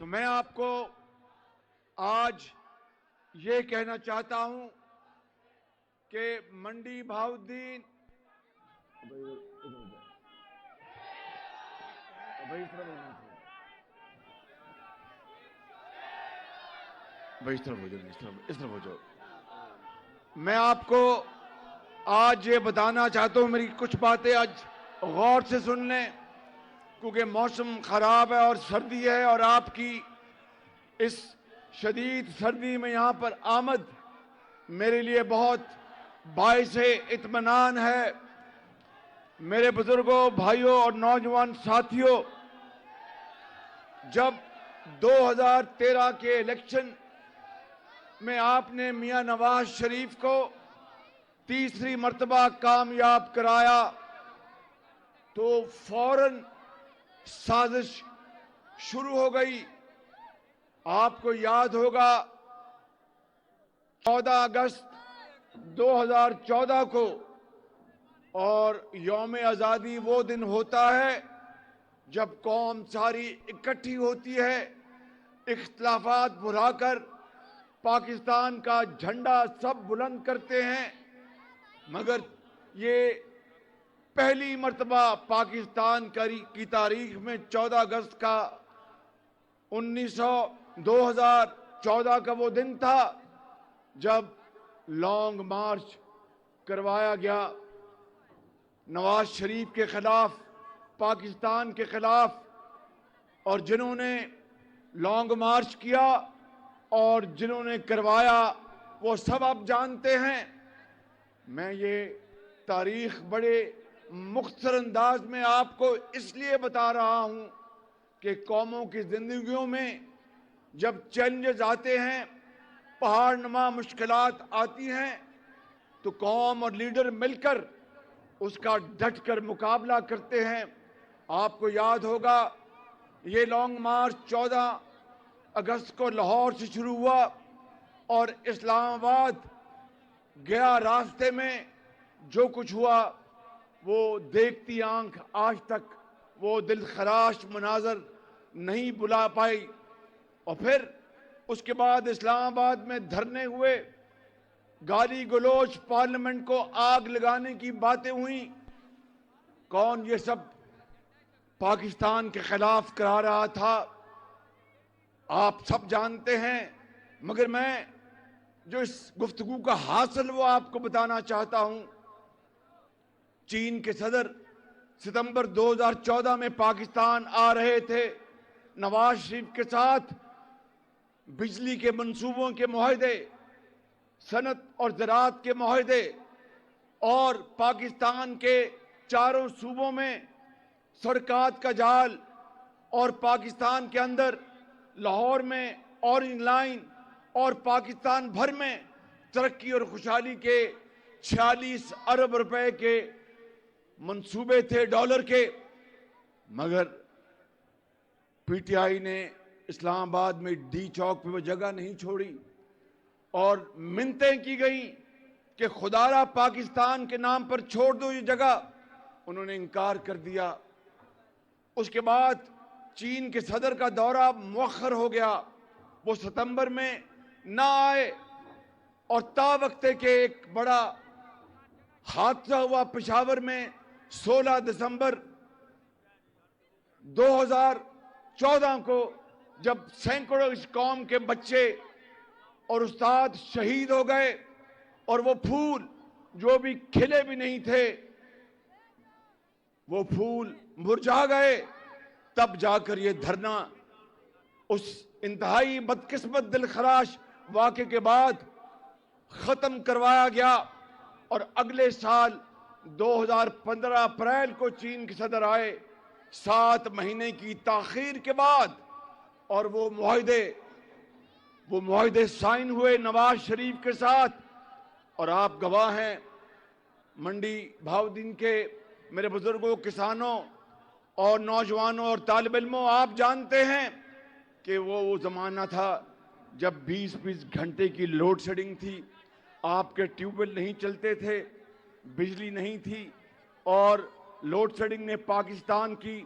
تو میں آپ کو آج یہ کہنا چاہتا ہوں کہ منڈی بہاؤالدین میں آپ کو آج یہ بتانا چاہتا ہوں، میری کچھ باتیں آج غور سے سن لیں، کیونکہ موسم خراب ہے اور سردی ہے، اور آپ کی اس شدید سردی میں یہاں پر آمد میرے لیے بہت باعث اطمینان ہے۔ میرے بزرگوں، بھائیوں اور نوجوان ساتھیوں، جب 2013 کے الیکشن میں آپ نے میاں نواز شریف کو تیسری مرتبہ کامیاب کرایا تو فوراً سازش شروع ہو گئی۔ آپ کو یاد ہوگا 14 اگست 2014 کو، اور یوم آزادی وہ دن ہوتا ہے جب قوم ساری اکٹھی ہوتی ہے، اختلافات بھلا کر پاکستان کا جھنڈا سب بلند کرتے ہیں، مگر یہ پہلی مرتبہ پاکستان کی تاریخ میں 14 اگست کا 2014 کا وہ دن تھا جب لانگ مارچ کروایا گیا نواز شریف کے خلاف، پاکستان کے خلاف، اور جنہوں نے لانگ مارچ کیا اور جنہوں نے کروایا وہ سب آپ جانتے ہیں۔ میں یہ تاریخ بڑے مختصر انداز میں آپ کو اس لیے بتا رہا ہوں کہ قوموں کی زندگیوں میں جب چیلنجز آتے ہیں، پہاڑ نما مشکلات آتی ہیں، تو قوم اور لیڈر مل کر اس کا ڈٹ کر مقابلہ کرتے ہیں۔ آپ کو یاد ہوگا یہ لانگ مارچ 14 اگست کو لاہور سے شروع ہوا اور اسلام آباد گیا، راستے میں جو کچھ ہوا وہ دیکھتی آنکھ آج تک وہ دلخراش مناظر نہیں بلا پائی۔ اور پھر اس کے بعد اسلام آباد میں دھرنے ہوئے، گالی گلوچ، پارلیمنٹ کو آگ لگانے کی باتیں ہوئیں۔ کون یہ سب پاکستان کے خلاف کرا رہا تھا؟ آپ سب جانتے ہیں، مگر میں جو اس گفتگو کا حاصل وہ آپ کو بتانا چاہتا ہوں۔ چین کے صدر ستمبر 2014 میں پاکستان آ رہے تھے، نواز شریف کے ساتھ بجلی کے منصوبوں کے معاہدے، صنعت اور زراعت کے معاہدے، اور پاکستان کے چاروں صوبوں میں سڑکات کا جال، اور پاکستان کے اندر لاہور میں اورنج لائن، اور پاکستان بھر میں ترقی اور خوشحالی کے 46 ارب روپے کے منصوبے تھے، ڈالر کے۔ مگر پی ٹی آئی نے اسلام آباد میں ڈی چوک پہ وہ جگہ نہیں چھوڑی، اور منتیں کی گئیں کہ خدارا پاکستان کے نام پر چھوڑ دو یہ جگہ، انہوں نے انکار کر دیا۔ اس کے بعد چین کے صدر کا دورہ مؤخر ہو گیا، وہ ستمبر میں نہ آئے، اور تا وقتے کے ایک بڑا حادثہ ہوا پشاور میں 16 دسمبر 2014 کو، جب سینکڑوں اس قوم کے بچے اور استاد شہید ہو گئے، اور وہ پھول جو بھی کھلے بھی نہیں تھے وہ پھول مرجھا گئے۔ تب جا کر یہ دھرنا اس انتہائی بدقسمت دلخراش واقعے کے بعد ختم کروایا گیا، اور اگلے سال 2015 اپریل کو چین کے صدر آئے، 7 مہینے کی تاخیر کے بعد، اور وہ معاہدے سائن ہوئے نواز شریف کے ساتھ۔ اور آپ گواہ ہیں، منڈی بہاؤالدین کے میرے بزرگوں، کسانوں اور نوجوانوں اور طالب علموں، آپ جانتے ہیں کہ وہ زمانہ تھا جب 20 گھنٹے کی لوڈ شیڈنگ تھی، آپ کے ٹیوب ویل نہیں چلتے تھے، بجلی نہیں تھی، اور لوڈ شیڈنگ نے پاکستان کی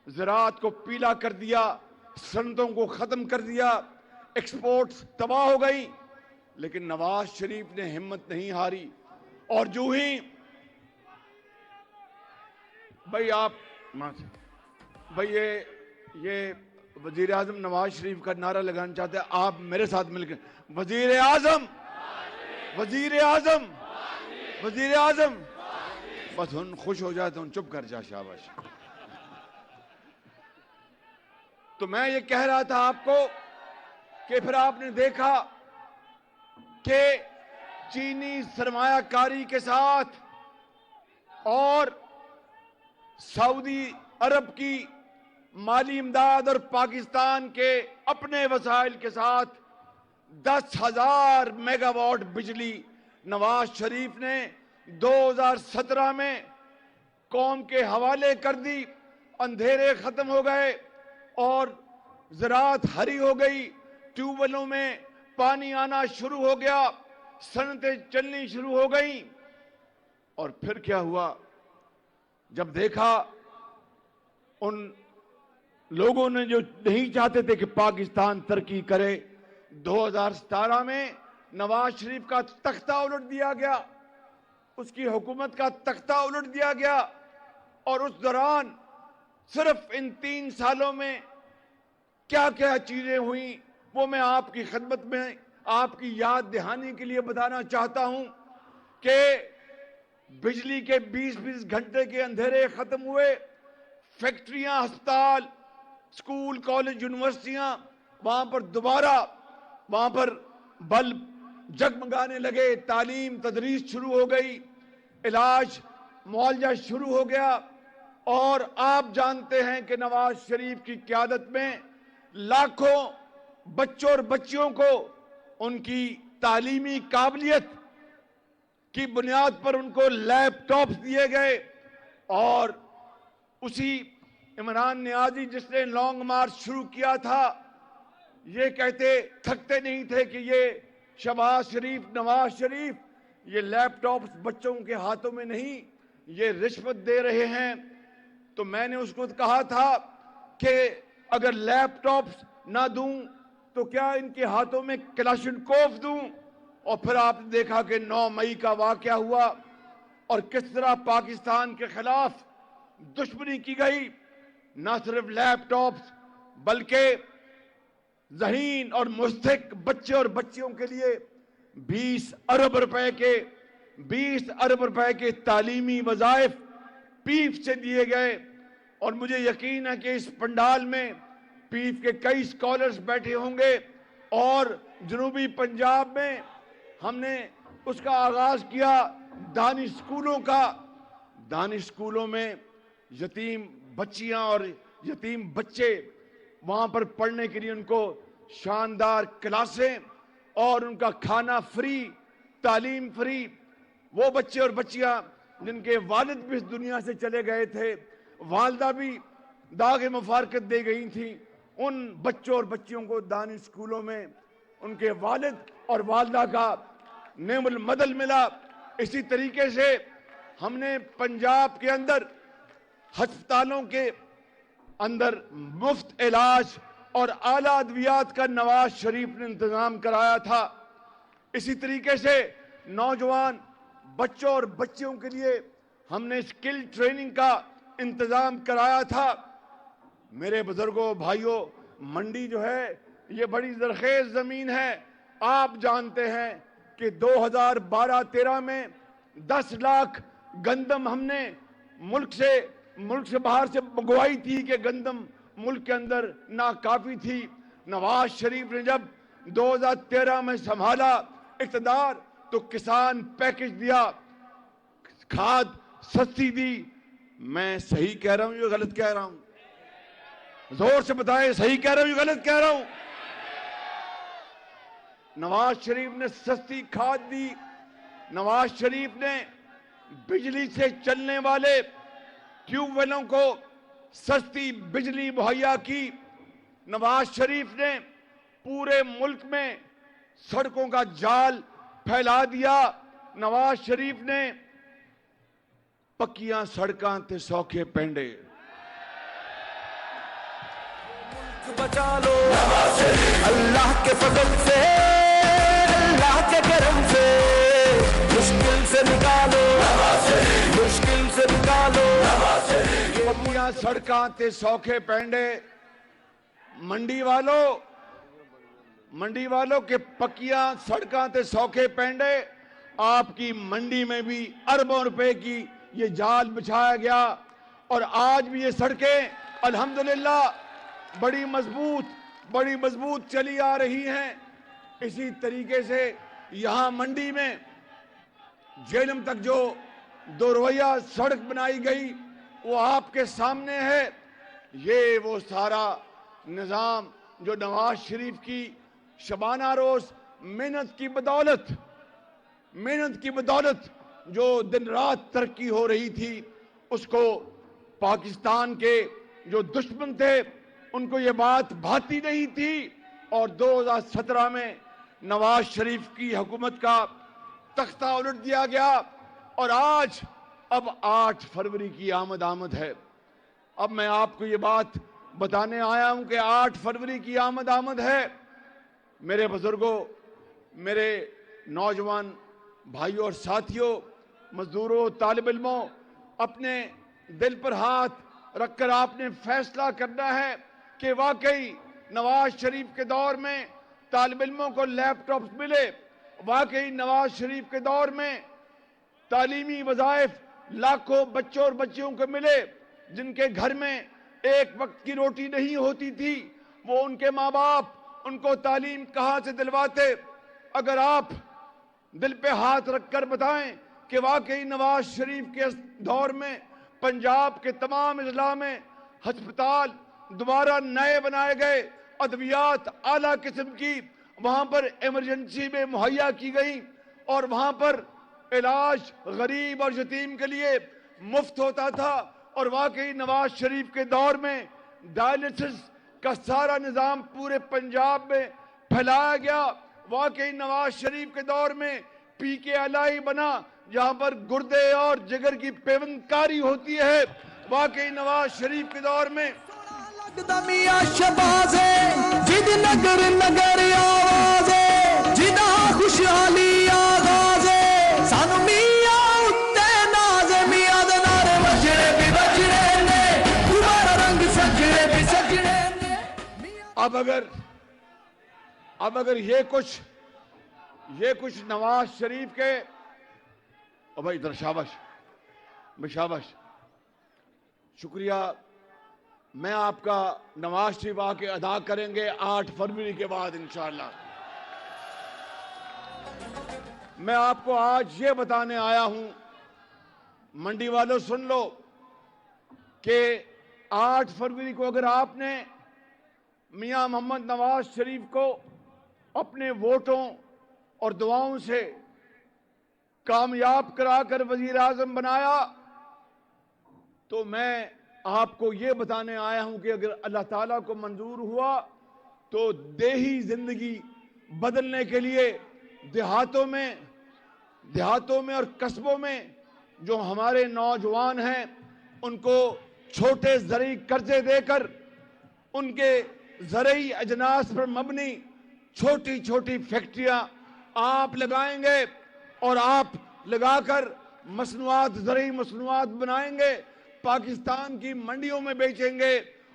زراعت کو پیلا کر دیا۔ सनतों को खत्म कर दिया, एक्सपोर्ट्स तबाह हो गई, लेकिन नवाज शरीफ ने हिम्मत नहीं हारी। और जो ही भाई ये वजीर आजम नवाज शरीफ का नारा लगाना चाहते हैं, आप मेरे साथ मिलकर वजीर आजम, वजीर आजम, वजीर आजम। बस उन खुश हो जाए तो उन चुप कर जा, शाबाश। तो मैं ये कह रहा था आपको कि फिर आपने देखा कि चीनी सरमायाकारी के साथ और सऊदी अरब की माली इमदाद और पाकिस्तान के अपने वसाइल के साथ 10,000 मेगावाट बिजली नवाज शरीफ ने 2017 में कौम के हवाले कर दी। अंधेरे खत्म हो गए और ज़राअत हरी हो गई, ट्यूबवेलों में पानी आना शुरू हो गया, सनतें चलनी शुरू हो गई। और फिर क्या हुआ, जब देखा उन लोगों ने जो नहीं चाहते थे कि पाकिस्तान तरक्की करे, 2017 में नवाज शरीफ का तख्ता उलट दिया गया, उसकी हुकूमत का तख्ता उलट दिया गया। और उस दौरान सिर्फ इन 3 सालों में क्या क्या चीजें हुई वो मैं आपकी खिदमत में आपकी याद दहानी के लिए बताना चाहता हूं कि बिजली के 20-20 घंटे के अंधेरे खत्म हुए, फैक्ट्रियां, अस्पताल, स्कूल, कॉलेज, यूनिवर्सिटियां, वहां पर दोबारा वहां पर बल्ब जगमगाने लगे, तालीम तदरीस शुरू हो गई, इलाज मुआवजा शुरू हो गया। और आप जानते हैं कि नवाज शरीफ की क़यादत में लाखों बच्चों और बच्चियों को उनकी तालीमी काबिलियत की बुनियाद पर उनको लैपटॉप दिए गए। और उसी इमरान नियाज़ी जिसने लॉन्ग मार्च शुरू किया था, ये कहते थकते नहीं थे कि ये शहबाज शरीफ, नवाज शरीफ ये लैपटॉप बच्चों के हाथों में नहीं, ये रिश्वत दे रहे हैं। तो मैंने उसको कहा था कि अगर लैपटॉप ना दूं तो क्या इनके हाथों में कलाशिनकोव दूं। और फिर आपने देखा कि 9 मई का वाकया हुआ और किस तरह पाकिस्तान के खिलाफ दुश्मनी की गई। न सिर्फ लैपटॉप्स बल्कि ज़हीन और मुस्तहिक बच्चे और बच्चियों के लिए 20 अरब रुपए के तालीमी वज़ाइफ पीफ से दिए गए। और मुझे यकीन है कि इस पंडाल में पीफ के कई स्कॉलर्स बैठे होंगे। और जनूबी पंजाब में हमने उसका आगाज किया दानिश स्कूलों का। दानिश स्कूलों में यतीम बच्चियां और यतीम बच्चे वहां पर पढ़ने के लिए उनको शानदार क्लासें और उनका खाना फ्री, तालीम फ्री। वो बच्चे और बच्चियां जिनके वालिद भी इस दुनिया से चले गए थे, वालदा भी दाग मुफारकत दे गई थी, उन बच्चों और बच्चियों को दानिश स्कूलों में उनके वालिद और वालदा का नेमुल मदल मिला। इसी तरीके से हमने पंजाब के अंदर अस्पतालों के अंदर मुफ्त इलाज और आला अद्वियात का नवाज शरीफ ने इंतजाम कराया था। इसी तरीके से नौजवान बच्चों और बच्चियों के लिए हमने स्किल ट्रेनिंग का इंतजाम कराया था। मेरे बुजुर्गों, भाइयों, मंडी जो है ये बड़ी ज़रख़ेज़ ज़मीन है। आप जानते हैं कि 2012-13 में 10 लाख गंदम हमने मुल्क से बाहर से मंगवाई थी कि गंदम मुल्क के अंदर नाकाफी थी। नवाज शरीफ ने जब 2013 में संभाला इक़्तिदार तो किसान पैकेज दिया, खाद सस्ती दी। मैं सही कह रहा हूं या गलत कह रहा हूं? जोर से बताएं, सही कह रहा हूं या गलत कह रहा हूं? नवाज शरीफ ने सस्ती खाद दी, नवाज शरीफ ने बिजली से चलने वाले ट्यूबवेलों को सस्ती बिजली मुहैया की। नवाज शरीफ ने पूरे मुल्क में सड़कों का जाल फैला दिया। नवाज शरीफ ने पक्कियां सड़कां ते सौखे पेंडे। बचा लो अल्लाह के फजल से, अल्लाह के करम से, मुश्किल से निकालो, मुश्किल से निकालो। पक्कियां सड़कां ते सौखे पैंडे, मंडी वालों के पक्कियां सड़कां ते सौखे पैंडे, आपकी मंडी में भी अरबों रुपए की ये जाल बिछाया गया और आज भी ये सड़कें अल्हम्दुलिल्लाह बड़ी मजबूत चली आ रही हैं। इसी तरीके से यहाँ मंडी में झेलम तक जो दो रवैया सड़क बनाई गई वो आपके सामने है। ये वो सारा निज़ाम जो नवाज शरीफ की शबाना रोज मेहनत की बदौलत जो दिन रात तरक्की हो रही थी, उसको पाकिस्तान के जो दुश्मन थे उनको ये बात भाती नहीं थी और 2017 में नवाज शरीफ की हुकूमत का तख्ता उलट दिया गया और आज अब 8 फरवरी की आमद है। अब मैं आपको ये बात बताने आया हूं कि 8 फरवरी की आमद है। मेरे बुजुर्गों, मेरे नौजवान भाइयों और साथियों, मजदूरों, तालिब इल्मों, अपने दिल पर हाथ रखकर आपने फैसला करना है कि वाकई नवाज शरीफ के दौर में तालिब इल्मों को लैपटॉप्स मिले, वाकई नवाज शरीफ के दौर में तालीमी वज़ाइफ लाखों बच्चों और बच्चियों को मिले जिनके घर में एक वक्त की रोटी नहीं होती थी, वो उनके माँ बाप उनको तालीम कहाँ से दिलवाते। अगर आप दिल पे हाथ रखकर बताएं कि वाकई नवाज शरीफ के दौर में पंजाब के तमाम अजला में हस्पताल दोबारा नए बनाए गए, अद्वियात आला किस्म की वहां पर इमरजेंसी में मुहैया की गई और वहां पर इलाज गरीब और यतीम के लिए मुफ्त होता था और वाकई नवाज शरीफ के दौर में डायलिसिस का सारा निज़ाम पूरे पंजाब में फैलाया गया। वाकई नवाज शरीफ के दौर में PKLI बना जहां पर गुर्दे और जिगर की पेवंदकारी होती है। वाकई नवाज शरीफ के दौर में नगर नगर आवाज़े जिदा खुशहाली आगाज़े सानू मियां उत्ते नाज़े मियां दे नारे वजड़े भी वजड़े ने तुम्हारा रंग सजड़े भी सजड़े ने। अब अगर ये कुछ नवाज शरीफ के, ओ भाई इधर शाबाश, शुक्रिया। मैं आपका नवाज शरीफ आके अदा करेंगे 8 फरवरी के बाद इंशाअल्लाह। मैं आपको आज ये बताने आया हूं, मंडी वालों सुन लो कि 8 फरवरी को अगर आपने मियां मोहम्मद नवाज शरीफ को अपने वोटों और दुआओं से कामयाब कराकर वजीर आजम बनाया तो मैं आपको ये बताने आया हूं कि अगर अल्लाह ताला को मंजूर हुआ तो देही जिंदगी बदलने के लिए देहातों में और कस्बों में जो हमारे नौजवान हैं उनको छोटे ज़रई कर्जे देकर उनके ज़रई अजनास पर मबनी छोटी छोटी फैक्ट्रियां आप लगाएंगे और आप लगाकर ज़रई मसनूआत बनाएंगे, पाकिस्तान की मंडियों में बेचेंगे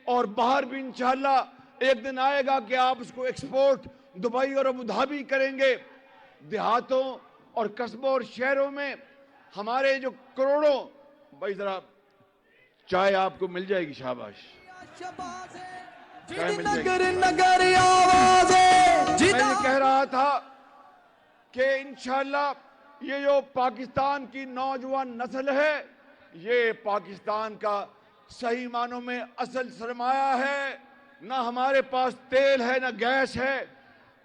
और बाहर भी इंशाअल्लाह एक दिन आएगा कि आप उसको एक्सपोर्ट दुबई और अबू धाबी करेंगे। देहातों और कस्बों और शहरों में हमारे जो करोड़ों, भाई जरा चाय आपको मिल जाएगी, शाबाश, चाय मिल जाएगी। मैं ये कह रहा था कि इंशाअल्लाह ये जो पाकिस्तान की नौजवान नस्ल है ये पाकिस्तान का सही मानों में असल सरमाया है। ना हमारे पास तेल है ना गैस है।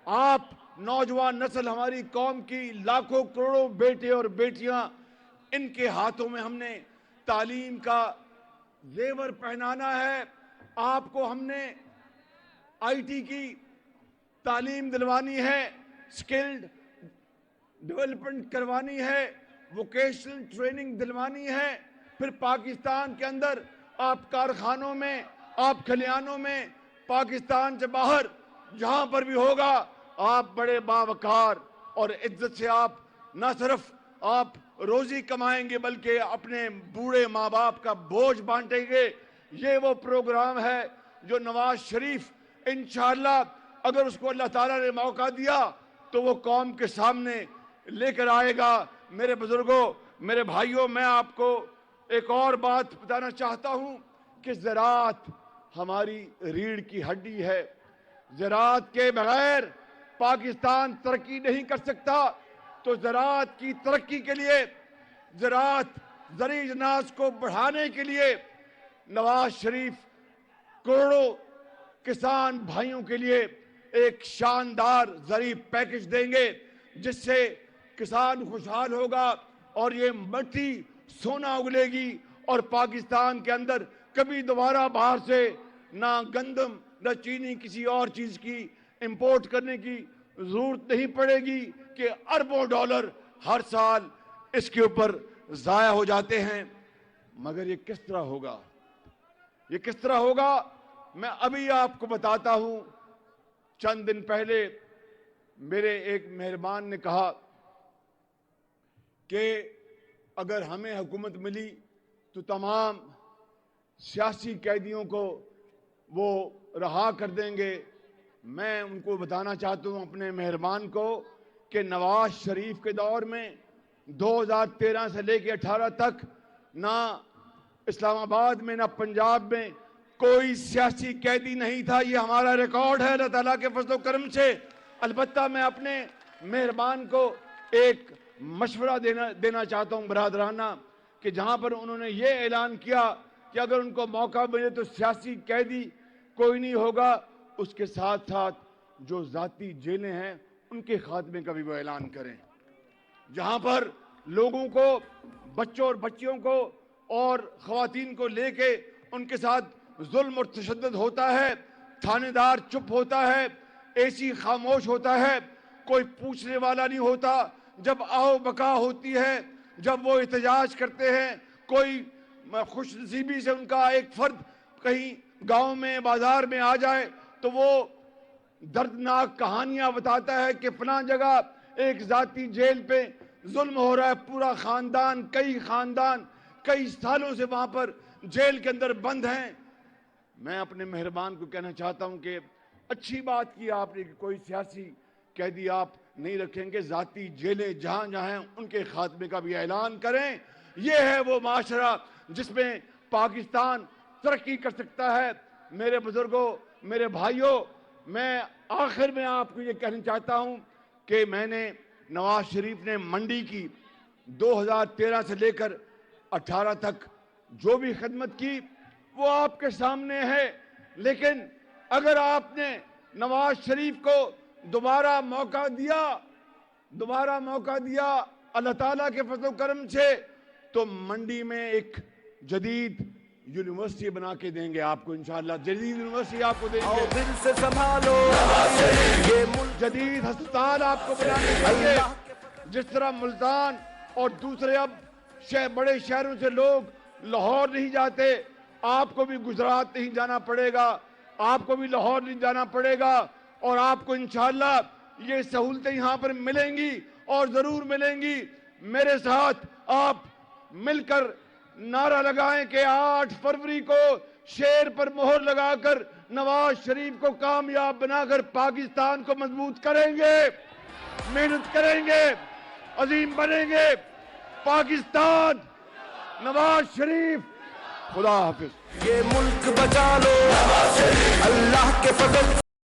आप नौजवान नस्ल हमारी कौम की लाखों करोड़ों बेटे और बेटियां, इनके हाथों में हमने तालीम का जेवर पहनाना है। आपको हमने IT की तालीम दिलवानी है, स्किल्ड डेवलपमेंट करवानी है, वोकेशनल ट्रेनिंग दिलवानी है। फिर पाकिस्तान के अंदर आप कारखानों में, आप खलियानों में पाकिस्तान से बाहर जहां पर भी होगा, आप बड़े बावकार और इज्जत से आप न सिर्फ आप रोजी कमाएंगे बल्कि अपने बूढ़े माँ बाप का बोझ बांटेंगे। ये वो प्रोग्राम है जो नवाज शरीफ इंशाअल्लाह अगर उसको अल्लाह ताला ने मौका दिया तो वो कौम के सामने लेकर आएगा। मेरे बुजुर्गों, मेरे भाइयों, मैं आपको एक और बात बताना चाहता हूं कि ज़राअत हमारी रीढ़ की हड्डी है। ज़राअत के बगैर पाकिस्तान तरक्की नहीं कर सकता। तो ज़राअत की तरक्की के लिए, ज़राअत ज़री अनाज को बढ़ाने के लिए नवाज शरीफ करोड़ों किसान भाइयों के लिए एक शानदार ज़री पैकेज देंगे जिससे किसान खुशहाल होगा और ये मिट्टी सोना उगलेगी और पाकिस्तान के अंदर कभी दोबारा बाहर से ना गंदम न चीनी किसी और चीज की इंपोर्ट करने की जरूरत नहीं पड़ेगी कि अरबों डॉलर हर साल इसके ऊपर जाया हो जाते हैं। मगर ये किस तरह होगा, ये किस तरह होगा, मैं अभी आपको बताता हूं। चंद दिन पहले मेरे एक मेहरबान ने कहा कि अगर हमें हुकूमत मिली तो तमाम सियासी कैदियों को वो रहा कर देंगे। मैं उनको बताना चाहता हूँ अपने मेहरबान को कि नवाज शरीफ के दौर में 2013 से लेकर 18 तक ना इस्लामाबाद में ना पंजाब में कोई सियासी कैदी नहीं था। ये हमारा रिकॉर्ड है अल्लाह ताला के फजल करम से। अलबत्ता मैं अपने मेहरबान को एक मशवरा देना चाहता हूँ बरादराना कि जहाँ पर उन्होंने ये ऐलान किया कि अगर उनको मौका मिले तो सियासी कैदी कोई नहीं होगा, उसके साथ साथ जो जाती जेलें हैं उनके खात्मे का भी वो ऐलान करें। जहाँ पर लोगों को, बच्चों और बच्चियों को और ख़वातीन को लेके उनके साथ जुल्म और तशद्दुद होता है, थानेदार चुप होता है, एसी खामोश होता है, कोई पूछने वाला नहीं होता। जब आओ बका होती है, जब वो एहतजाज करते हैं, कोई खुशनसीबी से उनका एक फर्द कहीं गांव में बाजार में आ जाए तो वो दर्दनाक कहानियां बताता है कि फलां जगह एक जाती जेल पे जुल्म हो रहा है, पूरा खानदान कई सालों से वहां पर जेल के अंदर बंद हैं। मैं अपने मेहरबान को कहना चाहता हूं कि अच्छी बात की आपने कि कोई सियासी कैदी आप नहीं रखेंगे, जाती जेलें जहां जहां हैं उनके खात्मे का भी ऐलान करें। ये है वो माशरा जिसमें पाकिस्तान तरक्की कर सकता है। मेरे बुजुर्गों, मेरे भाइयों, मैं आखिर में आपको ये कहना चाहता हूं कि मैंने नवाज शरीफ ने मंडी की 2013 से लेकर 18 तक जो भी खिदमत की वो आपके सामने है। लेकिन अगर आपने नवाज शरीफ को दोबारा मौका दिया अल्लाह ताला के फजल करम से तो मंडी में एक जदीद यूनिवर्सिटी बना के देंगे आपको इंशाअल्लाह। जदीद यूनिवर्सिटी आपको देंगे, दिल से संभालो ये मुल्क, जदीद अस्पताल आपको बनाने देंगे। जिस तरह मुल्तान और दूसरे अब बड़े शहरों से लोग लाहौर नहीं जाते, आपको भी गुजरात नहीं जाना पड़ेगा, आपको भी लाहौर नहीं जाना पड़ेगा और आपको इंशाअल्लाह ये सहूलतें यहाँ पर मिलेंगी और जरूर मिलेंगी। मेरे साथ आप मिलकर नारा लगाएं कि 8 फरवरी को शेर पर मोहर लगाकर नवाज शरीफ को कामयाब बनाकर पाकिस्तान को मजबूत करेंगे, मेहनत करेंगे, अजीम बनेंगे। पाकिस्तान, नवाज शरीफ, खुदा हाफिज। ये मुल्क बचा लो अल्लाह के फजल